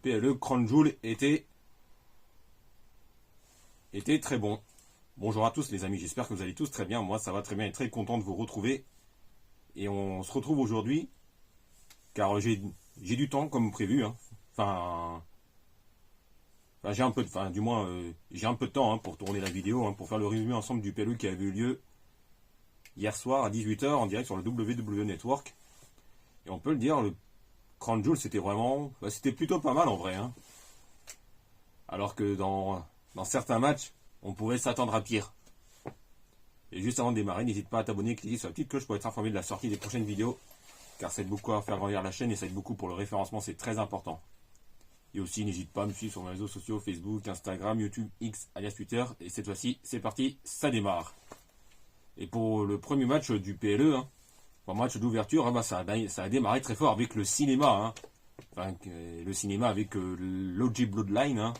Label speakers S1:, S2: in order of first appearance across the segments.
S1: PLE Crown Jewel était très bon. Bonjour à tous les amis, j'espère que vous allez tous très bien. Moi ça va très bien et très content de vous retrouver. Et on se retrouve aujourd'hui car j'ai du temps comme prévu. Hein. J'ai un peu de, j'ai un peu de temps pour tourner la vidéo, pour faire le résumé ensemble du PLE qui avait eu lieu hier soir à 18 h en direct sur le WWE Network. Et on peut le dire, le Crown Jewel c'était vraiment, c'était plutôt pas mal en vrai. Hein. Alors que dans certains matchs, on pourrait s'attendre à pire. Et juste avant de démarrer, n'hésite pas à t'abonner, cliquer sur la petite cloche pour être informé de la sortie des prochaines vidéos. Car ça aide beaucoup à faire grandir la chaîne et ça aide beaucoup pour le référencement, c'est très important. Et aussi, n'hésite pas à me suivre sur mes réseaux sociaux, Facebook, Instagram, YouTube, X, alias Twitter. Et cette fois-ci, c'est parti, ça démarre. Et pour le premier match du PLE, pour le match d'ouverture, ça a démarré très fort avec le cinéma. Le cinéma avec l'OG Bloodline.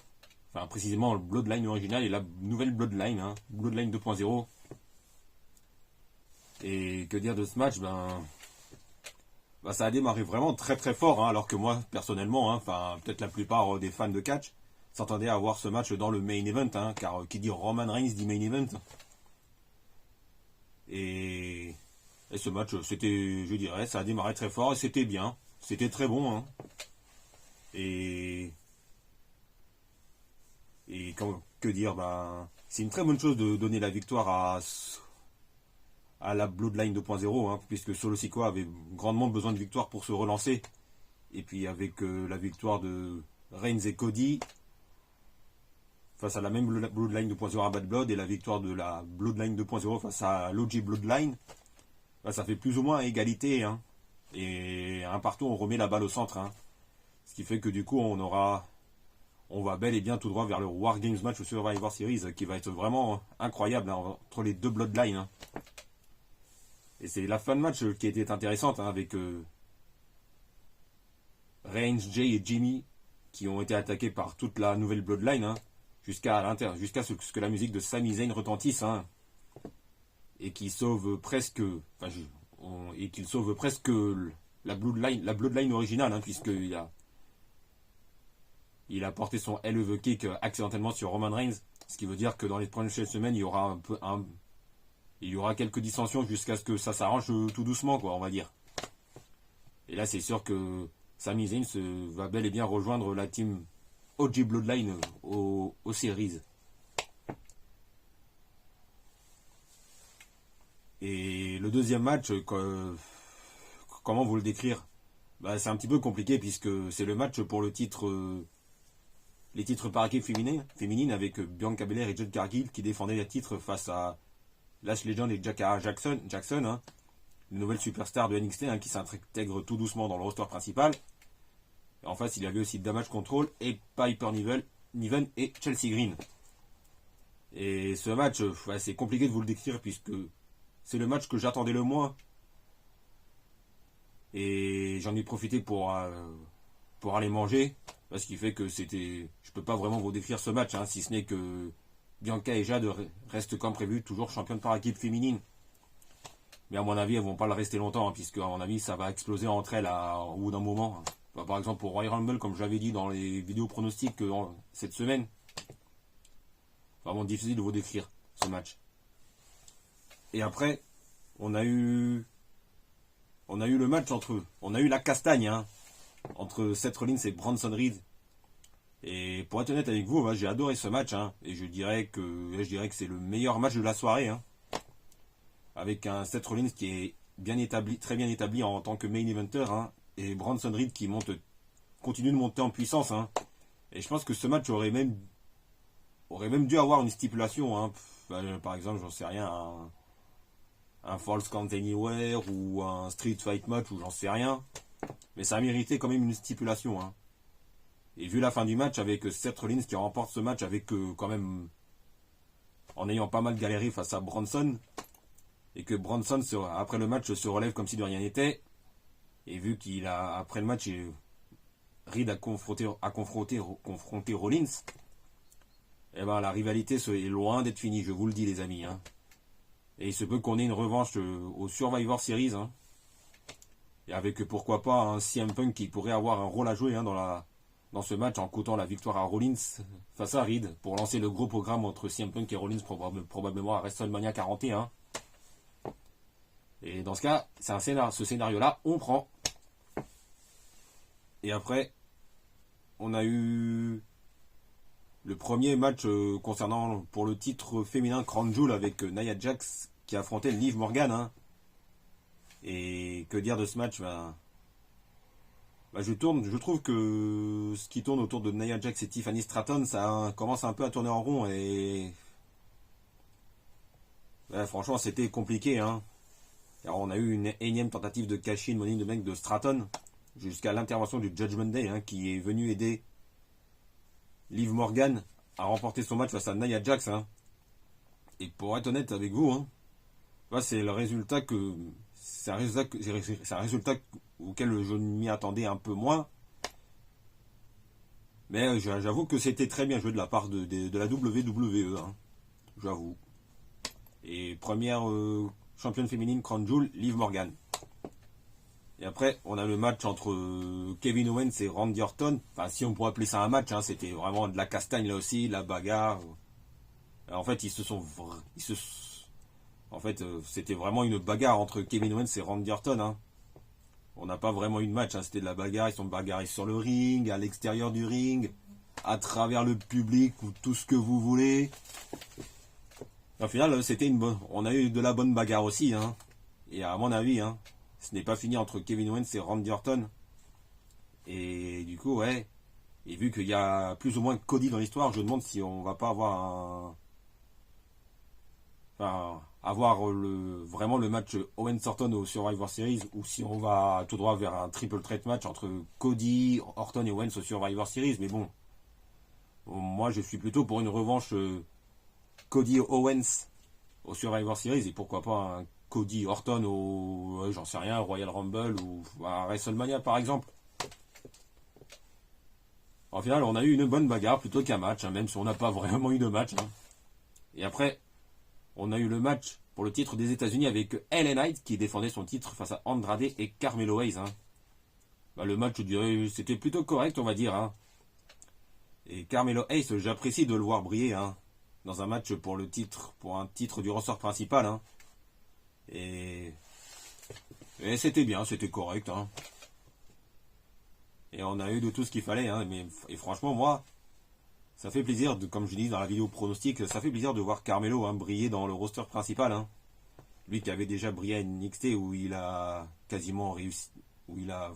S1: Précisément le Bloodline original et la nouvelle Bloodline. Bloodline 2.0. Et que dire de ce match, ça a démarré vraiment très très fort, alors que moi, personnellement, peut-être la plupart des fans de catch s'attendaient à voir ce match dans le main event, car qui dit Roman Reigns dit main event. Et ce match, c'était, je dirais, ça a démarré très fort et c'était bien, c'était très bon. Et que dire, c'est une très bonne chose de donner la victoire à la Bloodline 2.0, puisque Solo Sikoa avait grandement besoin de victoire pour se relancer. Et puis avec la victoire de Reigns et Cody face à la même Bloodline 2.0 à Bad Blood et la victoire de la Bloodline 2.0 face à l'OG Bloodline, ça fait plus ou moins égalité. Et un partout, on remet la balle au centre. Ce qui fait que du coup, on va bel et bien tout droit vers le War Games match au Survivor Series, qui va être vraiment incroyable entre les deux Bloodlines. Et c'est la fin de match qui était intéressante, avec Reigns, Jay et Jimmy qui ont été attaqués par toute la nouvelle Bloodline, jusqu'à ce que la musique de Sami Zayn retentisse, et qui sauve presque, la Bloodline originale, puisqu'il a porté son Eleve Kick accidentellement sur Roman Reigns, ce qui veut dire que dans les prochaines semaines, il y aura quelques dissensions jusqu'à ce que ça s'arrange tout doucement, on va dire. Et là, c'est sûr que Sami Zayn va bel et bien rejoindre la team OG Bloodline aux Series. Et le deuxième match, comment vous le décrire ? C'est un petit peu compliqué puisque c'est le match pour les titres par équipe féminine avec Bianca Belair et Jade Cargill qui défendaient les titres face à Lash Legend et Jakara Jackson, une nouvelle superstar de NXT qui s'intègre tout doucement dans le roster principal. Et en face, il y avait aussi Damage Control et Piper Niven et Chelsea Green. Et ce match, c'est compliqué de vous le décrire puisque c'est le match que j'attendais le moins. Et j'en ai profité pour aller manger. Ce qui fait que je peux pas vraiment vous décrire ce match, si ce n'est que Bianca et Jade restent comme prévu, toujours championnes par équipe féminine. Mais à mon avis, elles vont pas le rester longtemps, puisque à mon avis, ça va exploser entre elles au bout d'un moment. Par exemple, pour Royal Rumble, comme je l'avais dit dans les vidéos pronostiques cette semaine. Vraiment difficile de vous décrire ce match. Et après, on a eu le match on a eu la castagne, entre Seth Rollins et Bronson Reed. Et pour être honnête avec vous, j'ai adoré ce match, et je dirais que c'est le meilleur match de la soirée, avec un Seth Rollins qui est très bien établi en tant que main eventer, et Bronson Reed qui continue de monter en puissance, Et je pense que ce match aurait même dû avoir une stipulation, par exemple, j'en sais rien, un Falls Count Anywhere ou un Street Fight match ou j'en sais rien, mais ça a mérité quand même une stipulation, Et vu la fin du match avec Seth Rollins qui remporte ce match avec quand même en ayant pas mal galéré face à Bronson, et que Bronson après le match se relève comme si de rien n'était, et vu après le match Reed a confronté Rollins, la rivalité est loin d'être finie, je vous le dis les amis, Et il se peut qu'on ait une revanche au Survivor Series, et avec pourquoi pas un CM Punk qui pourrait avoir un rôle à jouer dans dans ce match en coûtant la victoire à Rollins face à Reed pour lancer le gros programme entre CM Punk et Rollins probablement à WrestleMania 41. Et dans ce cas, ce scénario-là, on prend. Et après, on a eu le premier match concernant pour le titre féminin Crown Jewel avec Nia Jax qui affrontait Liv Morgan. Hein. Et que dire de ce match je trouve que ce qui tourne autour de Nia Jax et Tiffany Stratton, ça commence un peu à tourner en rond et franchement c'était compliqué. Hein. Alors, on a eu une énième tentative de cash-in Money in the Bank de Stratton jusqu'à l'intervention du Judgment Day hein, qui est venu aider Liv Morgan a remporté son match face à Nia Jax. Hein. Et pour être honnête avec vous, hein, c'est le résultat que. C'est un résultat auquel je m'y attendais un peu moins. Mais j'avoue que c'était très bien joué de la part de la WWE. Hein. J'avoue. Et première championne féminine Crown Jewel, Liv Morgan. Et après, on a le match entre Kevin Owens et Randy Orton. Enfin, si on pourrait appeler ça un match, hein, c'était vraiment de la castagne là aussi, la bagarre. En fait, c'était vraiment une bagarre entre Kevin Owens et Randy Orton. Hein. On n'a pas vraiment eu de match, hein, c'était de la bagarre. Ils sont bagarrés sur le ring, à l'extérieur du ring, à travers le public ou tout ce que vous voulez. Au final, on a eu de la bonne bagarre aussi. Hein. Et à mon avis, hein, ce n'est pas fini entre Kevin Owens et Randy Orton. Et du coup, ouais. Et vu qu'il y a plus ou moins Cody dans l'histoire, je me demande si on va pas avoir vraiment le match Owens-Orton au Survivor Series ou si on va tout droit vers un triple threat match entre Cody, Orton et Owens au Survivor Series. Mais bon, moi je suis plutôt pour une revanche Cody Owens au Survivor Series et pourquoi pas un Cody Orton au, j'en sais rien, Royal Rumble ou à WrestleMania par exemple. En final, on a eu une bonne bagarre plutôt qu'un match, hein, même si on n'a pas vraiment eu de match. Hein. Et après, on a eu le match pour le titre des États-Unis avec LA Knight qui défendait son titre face à Andrade et Carmelo Hayes. Hein. Le match, je dirais, c'était plutôt correct, on va dire. Hein. Et Carmelo Hayes, j'apprécie de le voir briller hein, dans un match pour un titre du ressort principal. Hein. Et c'était bien, c'était correct. Hein. Et on a eu de tout ce qu'il fallait. Hein. Et franchement, moi, ça fait plaisir, comme je dis dans la vidéo pronostic, ça fait plaisir de voir Carmelo hein, briller dans le roster principal. Hein. Lui qui avait déjà brillé à NXT où il a quasiment réussi, où il a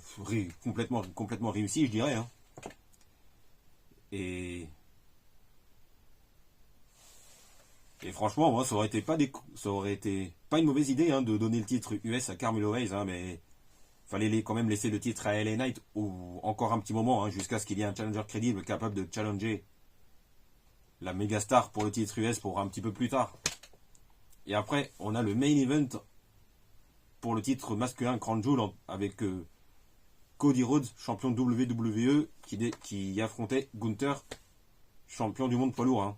S1: complètement réussi, je dirais. Hein. Et franchement, moi, ça aurait été pas une mauvaise idée hein, de donner le titre US à Carmelo Hayes, hein, mais fallait quand même laisser le titre à LA Knight ou encore un petit moment, hein, jusqu'à ce qu'il y ait un challenger crédible capable de challenger la méga star pour le titre US pour un petit peu plus tard. Et après, on a le main event pour le titre masculin Crown Jewel avec Cody Rhodes, champion de WWE, qui affrontait Gunther, champion du monde poids lourd. Hein.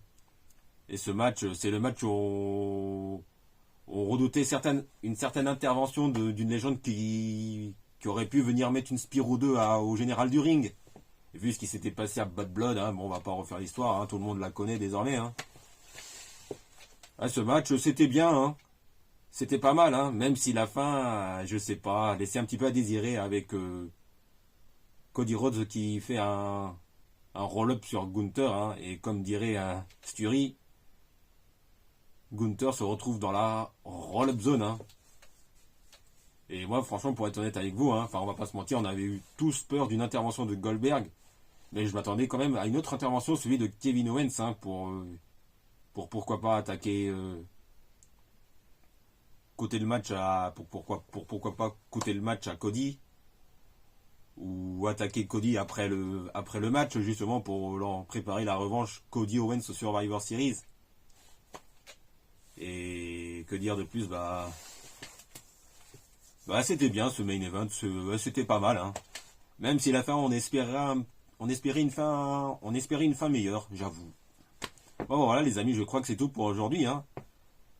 S1: Et ce match, c'est le match où on redoutait une certaine intervention d'une légende qui aurait pu venir mettre une spear ou deux au général du ring. Et vu ce qui s'était passé à Bad Blood, hein, bon, on va pas refaire l'histoire, hein, tout le monde la connaît désormais. Hein. Ce match, c'était bien, hein. C'était pas mal, hein, même si la fin, je sais pas, laissait un petit peu à désirer avec Cody Rhodes qui fait un roll-up sur Gunther, hein, et comme dirait Sturi, Gunther se retrouve dans la roll-up zone. Hein. Et moi, franchement, pour être honnête avec vous, hein, on va pas se mentir, on avait eu tous peur d'une intervention de Goldberg, mais je m'attendais quand même à une autre intervention, celui de Kevin Owens, hein, pour pourquoi pas attaquer coûter le match pourquoi pas coûter le match à Cody ou attaquer Cody après le match justement pour préparer la revanche Cody Owens au Survivor Series. Et que dire de plus, c'était bien ce main event, c'était pas mal, hein. Même si la fin on espérait une fin meilleure, j'avoue. Bon voilà les amis, je crois que c'est tout pour aujourd'hui, hein.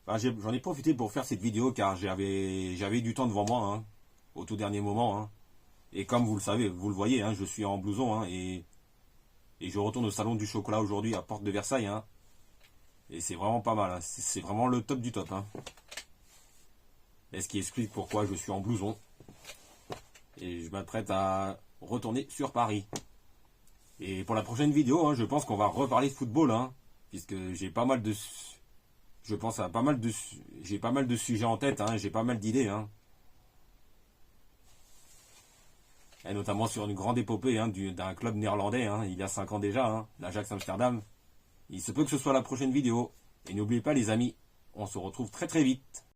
S1: J'en ai profité pour faire cette vidéo car j'avais du temps devant moi, hein, au tout dernier moment, hein. Et comme vous le savez, vous le voyez, hein, je suis en blouson, hein, et je retourne au salon du chocolat aujourd'hui à Porte de Versailles. Hein. Et c'est vraiment pas mal. Hein. C'est vraiment le top du top. Hein. Et ce qui explique pourquoi je suis en blouson. Et je m'apprête à retourner sur Paris. Et pour la prochaine vidéo, hein, je pense qu'on va reparler de football. Hein, puisque j'ai pas mal de... Je pense à pas mal de... J'ai pas mal de sujets en tête. Hein, j'ai pas mal d'idées. Hein. Et notamment sur une grande épopée hein, d'un club néerlandais, hein, il y a 5 ans déjà, hein, l'Ajax Amsterdam. Il se peut que ce soit la prochaine vidéo. Et n'oubliez pas les amis, on se retrouve très très vite.